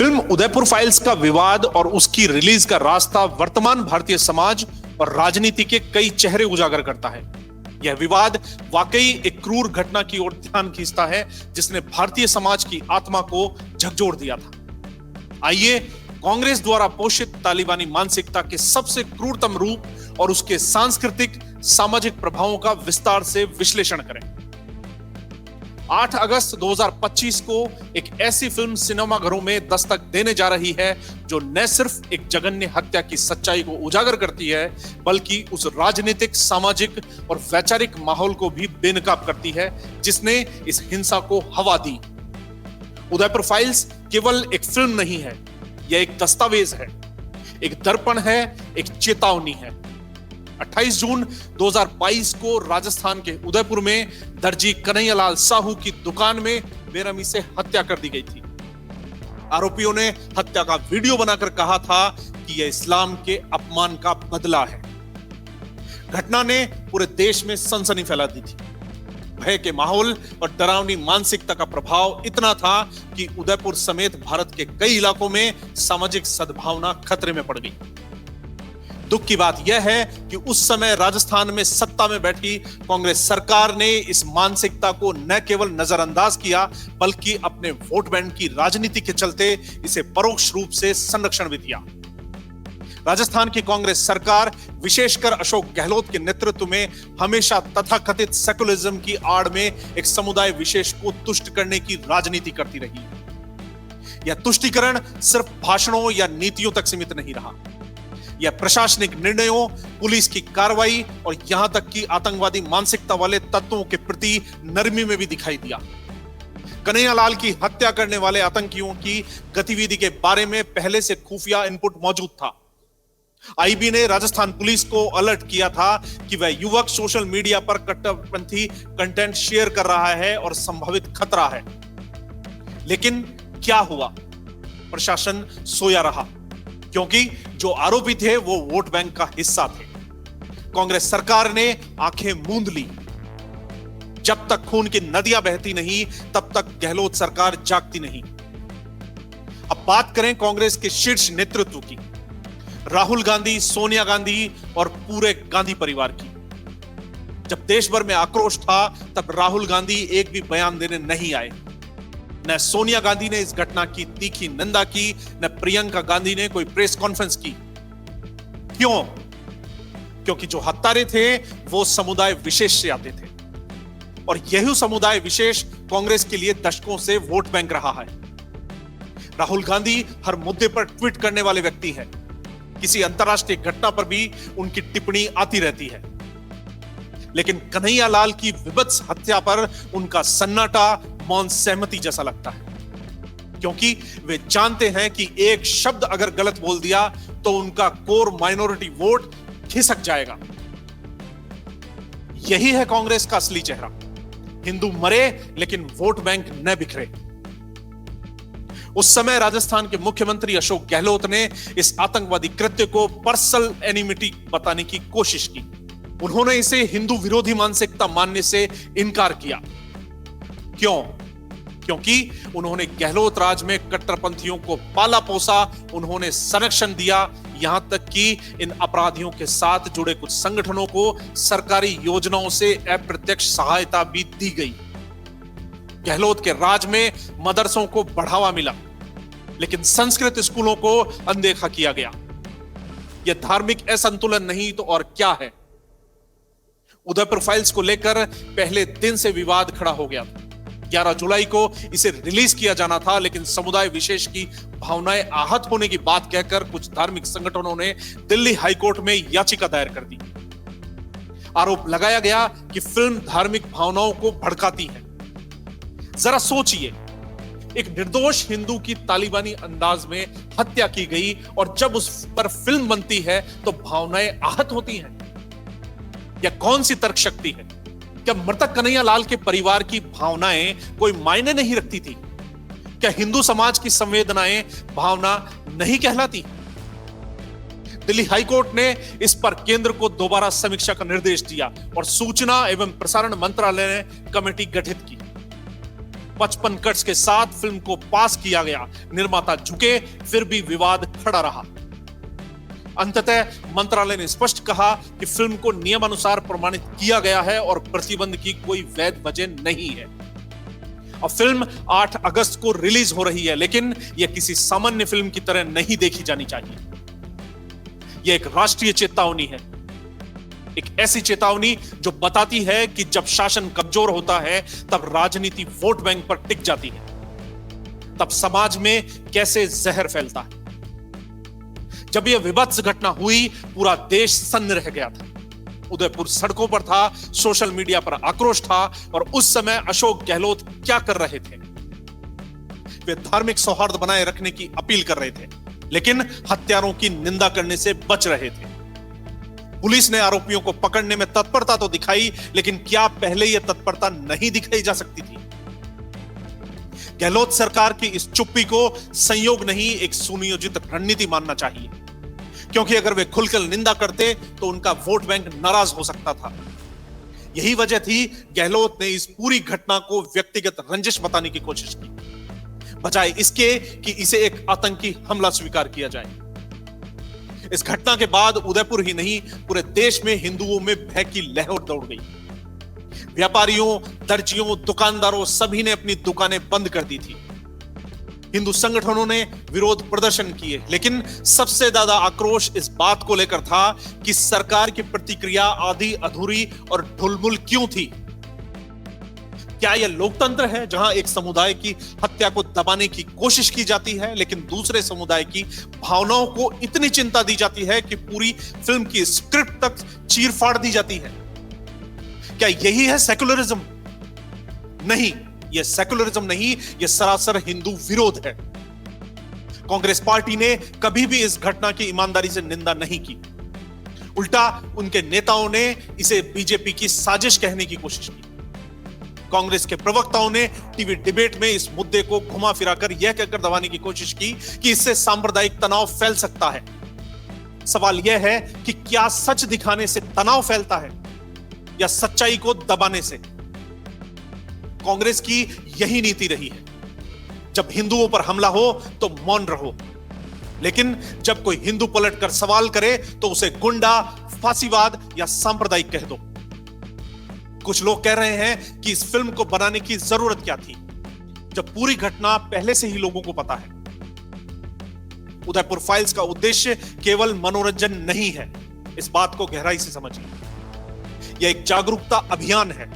Film Udaipur files का विवाद और उसकी रिलीज का रास्ता वर्तमान भारतीय समाज और राजनीति के कई चेहरे उजागर करता है। यह विवाद वाकई एक क्रूर घटना की ओर ध्यान खींचता है जिसने भारतीय समाज की आत्मा को झकझोर दिया था। आइए कांग्रेस द्वारा पोषित तालिबानी मानसिकता के सबसे क्रूरतम रूप और उसके सांस्कृतिक सामाजिक प्रभावों का विस्तार से विश्लेषण करें। 8 अगस्त 2025 को एक ऐसी फिल्म सिनेमाघरों में दस्तक देने जा रही है जो न सिर्फ एक जघन्य हत्या की सच्चाई को उजागर करती है बल्कि उस राजनीतिक, सामाजिक और वैचारिक माहौल को भी बेनकाब करती है जिसने इस हिंसा को हवा दी। उदयपुर फाइल्स केवल एक फिल्म नहीं है, यह एक दस्तावेज है, एक दर्पण है, एक चेतावनी है। 28 जून 2022 को राजस्थान के उदयपुर में दर्जी कन्हैयालाल साहू की दुकान में बेरहमी से हत्या कर दी गई थी। आरोपियों ने हत्या का वीडियो बनाकर कहा था कि यह इस्लाम के अपमान का बदला है। घटना ने पूरे देश में सनसनी फैला दी थी। भय के माहौल और डरावनी मानसिकता का प्रभाव इतना था कि उदयपुर समेत भारत के कई इलाकों में सामाजिक सद्भावना खतरे में पड़ गई। दुख की बात यह है कि उस समय राजस्थान में सत्ता में बैठी कांग्रेस सरकार ने इस मानसिकता को न केवल नजरअंदाज किया बल्कि अपने वोट बैंक की राजनीति के चलते इसे परोक्ष रूप से संरक्षण भी दिया। राजस्थान की कांग्रेस सरकार विशेषकर अशोक गहलोत के नेतृत्व में हमेशा तथाकथित सेकुलरिज्म की आड़ में एक समुदाय विशेष को तुष्ट करने की राजनीति करती रही। यह तुष्टीकरण सिर्फ भाषणों या नीतियों तक सीमित नहीं रहा। यह प्रशासनिक निर्णयों, पुलिस की कार्रवाई और यहां तक कि आतंकवादी मानसिकता वाले तत्वों के प्रति नरमी में भी दिखाई दिया। कन्हैयालाल की हत्या करने वाले आतंकियों की गतिविधि के बारे में पहले से खुफिया इनपुट मौजूद था। आईबी ने राजस्थान पुलिस को अलर्ट किया था कि वह युवक सोशल मीडिया पर कट्टरपंथी कंटेंट शेयर कर रहा है और संभावित खतरा है। लेकिन क्या हुआ? प्रशासन सोया रहा क्योंकि जो आरोपी थे वो वोट बैंक का हिस्सा थे। कांग्रेस सरकार ने आंखें मूंद ली। जब तक खून की नदियां बहती नहीं तब तक गहलोत सरकार जागती नहीं। अब बात करें कांग्रेस के शीर्ष नेतृत्व की, राहुल गांधी, सोनिया गांधी और पूरे गांधी परिवार की। जब देश भर में आक्रोश था तब राहुल गांधी एक भी बयान देने नहीं आए। न सोनिया गांधी ने इस घटना की तीखी निंदा की, न प्रियंका गांधी ने कोई प्रेस कॉन्फ्रेंस की। क्यों? क्योंकि जो हत्यारे थे वो समुदाय विशेष से आते थे और यही समुदाय विशेष कांग्रेस के लिए दशकों से वोट बैंक रहा है। राहुल गांधी हर मुद्दे पर ट्वीट करने वाले व्यक्ति हैं। किसी अंतरराष्ट्रीय घटना पर भी उनकी टिप्पणी आती रहती है। लेकिन कन्हैयालाल की विभत्स हत्या पर उनका सन्नाटा मौन सहमति जैसा लगता है क्योंकि वे जानते हैं कि एक शब्द अगर गलत बोल दिया तो उनका कोर माइनॉरिटी वोट खिसक जाएगा। यही है कांग्रेस का असली चेहरा। हिंदू मरे लेकिन वोट बैंक न बिखरे। उस समय राजस्थान के मुख्यमंत्री अशोक गहलोत ने इस आतंकवादी कृत्य को पर्सनल एनिमिटी बताने की कोशिश की। उन्होंने इसे हिंदू विरोधी मानसिकता मानने से इनकार किया। क्यों? क्योंकि उन्होंने गहलोत राज में कट्टरपंथियों को पाला पोसा, उन्होंने संरक्षण दिया, यहां तक कि इन अपराधियों के साथ जुड़े कुछ संगठनों को सरकारी योजनाओं से अप्रत्यक्ष सहायता भी दी गई। गहलोत के राज में मदरसों को बढ़ावा मिला लेकिन संस्कृत स्कूलों को अनदेखा किया गया। यह धार्मिक असंतुलन नहीं तो और क्या है? उदयपुर फाइल्स को लेकर पहले दिन से विवाद खड़ा हो गया। 11 जुलाई को इसे रिलीज किया जाना था लेकिन समुदाय विशेष की भावनाएं आहत होने की बात कहकर कुछ धार्मिक संगठनों ने दिल्ली हाईकोर्ट में याचिका दायर कर दी। आरोप लगाया गया कि फिल्म धार्मिक भावनाओं को भड़काती है। जरा सोचिए, एक निर्दोष हिंदू की तालिबानी अंदाज में हत्या की गई और जब उस पर फिल्म बनती है तो भावनाएं आहत होती हैं। यह कौन सी तर्क शक्ति है? क्या मृतक कन्हैयालाल के परिवार की भावनाएं कोई मायने नहीं रखती थी? क्या हिंदू समाज की संवेदनाएं भावना नहीं कहलाती? दिल्ली हाईकोर्ट ने इस पर केंद्र को दोबारा समीक्षा का निर्देश दिया और सूचना एवं प्रसारण मंत्रालय ने कमेटी गठित की। 55 कट्स के साथ फिल्म को पास किया गया। निर्माता झुके, फिर भी विवाद खड़ा रहा। अंततः मंत्रालय ने स्पष्ट कहा कि फिल्म को नियमानुसार प्रमाणित किया गया है और प्रतिबंध की कोई वैध वजह नहीं है। अब फिल्म 8 अगस्त को रिलीज हो रही है, लेकिन यह किसी सामान्य फिल्म की तरह नहीं देखी जानी चाहिए। यह एक राष्ट्रीय चेतावनी है, एक ऐसी चेतावनी जो बताती है कि जब शासन कमजोर होता है तब राजनीति वोट बैंक पर टिक जाती है, तब समाज में कैसे जहर फैलता है। जब यह विभत्स घटना हुई, पूरा देश सन्न रह गया था। उदयपुर सड़कों पर था, सोशल मीडिया पर आक्रोश था, और उस समय अशोक गहलोत क्या कर रहे थे? वे धार्मिक सौहार्द बनाए रखने की अपील कर रहे थे, लेकिन हत्यारों की निंदा करने से बच रहे थे। पुलिस ने आरोपियों को पकड़ने में तत्परता तो दिखाई, लेकिन क्या पहले यह तत्परता नहीं दिखाई जा सकती थी? गहलोत सरकार की इस चुप्पी को संयोग नहीं, एक सुनियोजित रणनीति मानना चाहिए, क्योंकि अगर वे खुलकर निंदा करते तो उनका वोट बैंक नाराज हो सकता था। यही वजह थी गहलोत ने इस पूरी घटना को व्यक्तिगत रंजिश बताने की कोशिश की, बजाय इसके कि इसे एक आतंकी हमला स्वीकार किया जाए। इस घटना के बाद उदयपुर ही नहीं, पूरे देश में हिंदुओं में भय की लहर दौड़ गई। व्यापारियों, दर्जियों, दुकानदारों सभी ने अपनी दुकानें बंद कर दी थी। हिंदू संगठनों ने विरोध प्रदर्शन किए, लेकिन सबसे ज्यादा आक्रोश इस बात को लेकर था कि सरकार की प्रतिक्रिया आधी अधूरी और ढुलमुल क्यों थी। क्या यह लोकतंत्र है जहां एक समुदाय की हत्या को दबाने की कोशिश की जाती है, लेकिन दूसरे समुदाय की भावनाओं को इतनी चिंता दी जाती है कि पूरी फिल्म की स्क्रिप्ट तक चीर-फाड़ दी जाती है? क्या यही है सेकुलरिज्म? नहीं, यह सेकुलरिज्म नहीं, यह सरासर हिंदू विरोध है। कांग्रेस पार्टी ने कभी भी इस घटना की ईमानदारी से निंदा नहीं की। उल्टा उनके नेताओं ने इसे बीजेपी की साजिश कहने की कोशिश की। कांग्रेस के प्रवक्ताओं ने टीवी डिबेट में इस मुद्दे को घुमा फिराकर यह कहकर दबाने की कोशिश की कि इससे सांप्रदायिक तनाव फैल सकता है। सवाल यह है कि क्या सच दिखाने से तनाव फैलता है या सच्चाई को दबाने से? कांग्रेस की यही नीति रही है, जब हिंदुओं पर हमला हो तो मौन रहो, लेकिन जब कोई हिंदू पलटकर सवाल करे तो उसे गुंडा, फांसीवाद या सांप्रदायिक कह दो। कुछ लोग कह रहे हैं कि इस फिल्म को बनाने की जरूरत क्या थी, जब पूरी घटना पहले से ही लोगों को पता है। उदयपुर फाइल्स का उद्देश्य केवल मनोरंजन नहीं है, इस बात को गहराई से समझिए। यह एक जागरूकता अभियान है,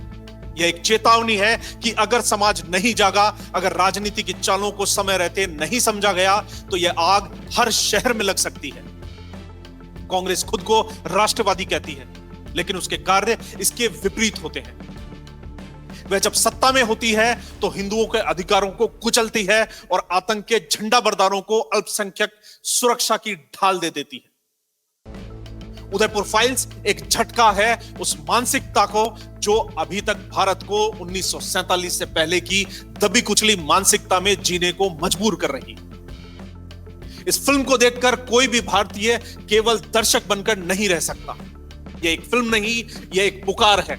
यह एक चेतावनी है कि अगर समाज नहीं जागा, अगर राजनीति की चालों को समय रहते नहीं समझा गया, तो यह आग हर शहर में लग सकती है। कांग्रेस खुद को राष्ट्रवादी कहती है, लेकिन उसके कार्य इसके विपरीत होते हैं। वह जब सत्ता में होती है तो हिंदुओं के अधिकारों को कुचलती है और आतंक के झंडा बरदारों को अल्पसंख्यक सुरक्षा की ढाल दे देती है। उदयपुर फाइल्स एक झटका है उस मानसिकता को जो अभी तक भारत को 1947 से पहले की दबी कुचली मानसिकता में जीने को मजबूर कर रही है। इस फिल्म को देखकर कोई भी भारतीय केवल दर्शक बनकर नहीं रह सकता। यह एक फिल्म नहीं, यह एक पुकार है,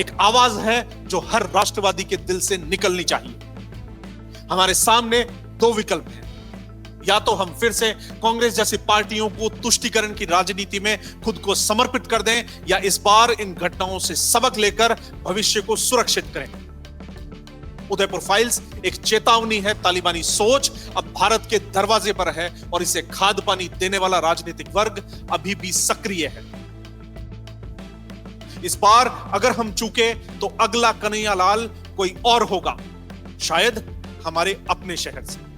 एक आवाज है जो हर राष्ट्रवादी के दिल से निकलनी चाहिए। हमारे सामने दो विकल्प हैं, या तो हम फिर से कांग्रेस जैसी पार्टियों को तुष्टीकरण की राजनीति में खुद को समर्पित कर दें, या इस बार इन घटनाओं से सबक लेकर भविष्य को सुरक्षित करें। उदयपुर फाइल्स एक चेतावनी है, तालिबानी सोच अब भारत के दरवाजे पर है और इसे खाद पानी देने वाला राजनीतिक वर्ग अभी भी सक्रिय है। इस बार अगर हम चूके तो अगला कन्हैया लाल कोई और होगा, शायद हमारे अपने शहर से।